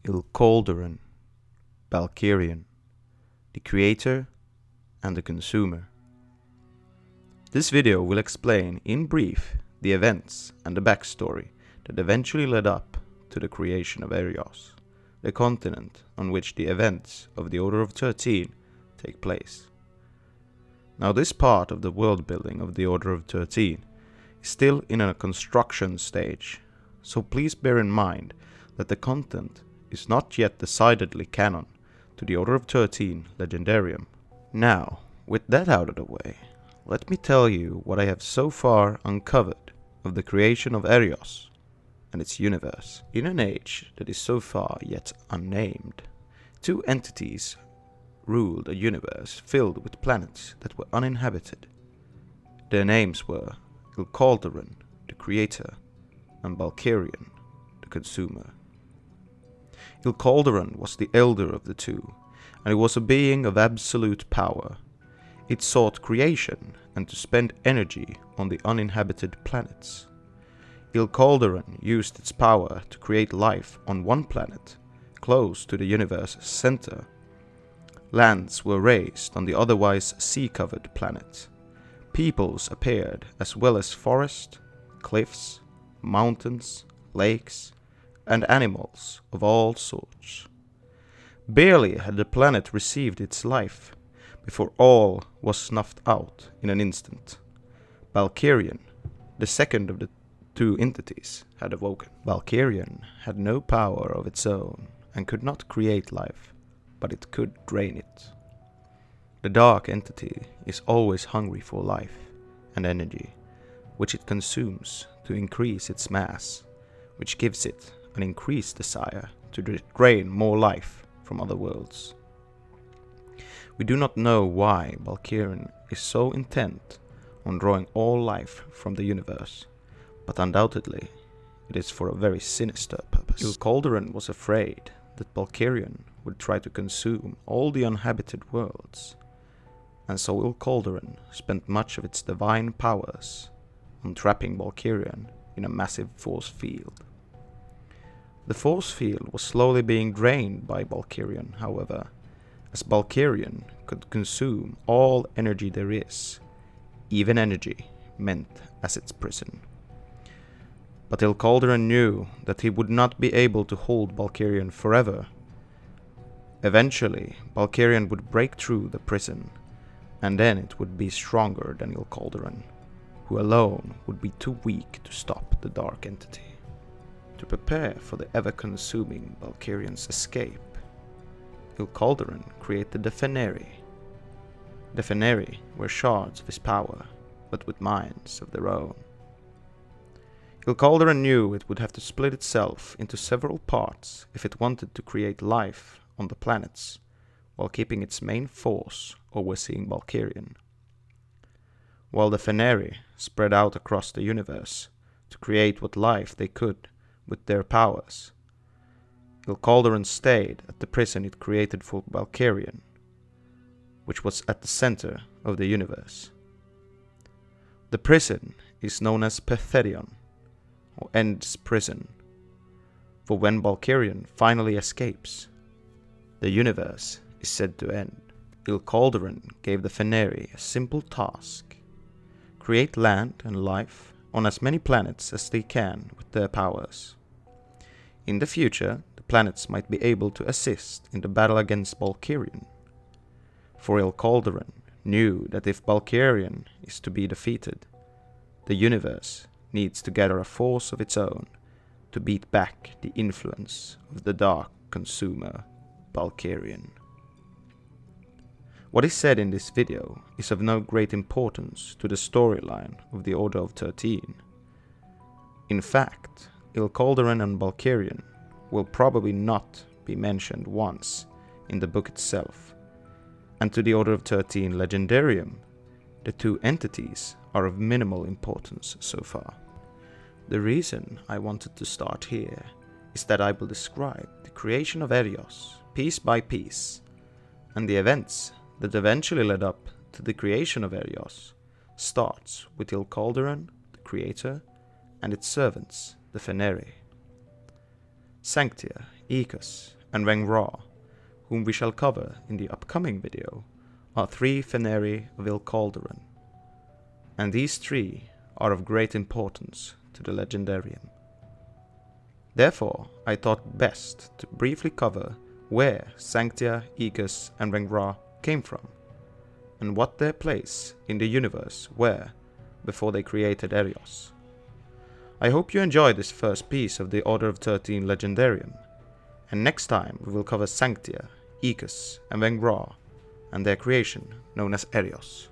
Ilkalderan, Balkerion, the creator and the consumer. This video will explain in brief the events and the backstory that eventually led up to the creation of Eryos, the continent on which the events of the Order of 13 take place. Now this part of the world building of the Order of 13 is still in a construction stage, so please bear in mind that the content is not yet decidedly canon to the Order of 13 Legendarium. Now, with that out of the way, let me tell you what I have so far uncovered of the creation of Eryos and its universe. In an age that is so far yet unnamed, two entities ruled a universe filled with planets that were uninhabited. Their names were Ilkalderan, the creator, and Balkerion, the consumer. Ilkalderan was the elder of the two, and it was a being of absolute power. It sought creation and to spend energy on the uninhabited planets. Ilkalderan used its power to create life on one planet, close to the universe's center. Lands were raised on the otherwise sea-covered planet. Peoples appeared, as well as forests, cliffs, mountains, lakes, and animals of all sorts. Barely had the planet received its life before all was snuffed out in an instant. Balkerion, the second of the two entities, had awoken. Balkerion had no power of its own and could not create life, but it could drain it. The dark entity is always hungry for life and energy, which it consumes to increase its mass, which gives it an increased desire to drain more life from other worlds. We do not know why Balkerion is so intent on drawing all life from the universe, but undoubtedly it is for a very sinister purpose. Ilkalderan was afraid that Balkerion would try to consume all the uninhabited worlds, and so Ilkalderan spent much of its divine powers on trapping Balkerion in a massive force field. The force field was slowly being drained by Balkerion, however, as Balkerion could consume all energy there is, even energy meant as its prison. But Ilkalderan knew that he would not be able to hold Balkerion forever. Eventually, Balkerion would break through the prison, and then it would be stronger than Ilkalderan, who alone would be too weak to stop the dark entity. To prepare for the ever-consuming Balkerion's escape, Ilkalderan created the Feneri. The Feneri were shards of his power, but with minds of their own. Ilkalderan knew it would have to split itself into several parts if it wanted to create life on the planets, while keeping its main force overseeing Balkerion. While the Feneri spread out across the universe to create what life they could with their powers, Ilkalderan stayed at the prison it created for Balkerion, which was at the center of the universe. The prison is known as Therion, or End's prison, for when Balkerion finally escapes, the universe is said to end. Ilkalderan gave the Feneri a simple task: create land and life on as many planets as they can with their powers. In the future, the planets might be able to assist in the battle against Balkerion, for Ilkalderan knew that if Balkerion is to be defeated, the universe needs to gather a force of its own to beat back the influence of the dark consumer Balkerion. What is said in this video is of no great importance to the storyline of the Order of 13. In fact, Ilkalderan and Balkerion will probably not be mentioned once in the book itself, and to the Order of 13 Legendarium, the two entities are of minimal importance so far. The reason I wanted to start here is that I will describe the creation of Eryos piece by piece, and the events that eventually led up to the creation of Eryos starts with Ilkalderan, the creator, and its servants, the Feneri. Sanctia, Eryos, and veng-vra, whom we shall cover in the upcoming video, are 3 Feneri of Ilkalderan, and these 3 are of great importance to the Legendarium. Therefore, I thought best to briefly cover where Sanctia, Eryos, and veng-vra came from, and what their place in the universe were before they created Eryos. I hope you enjoyed this first piece of the Order of 13 Legendarium, and next time we will cover Sanctia, Eryos, and veng-vra, and their creation known as Eryos.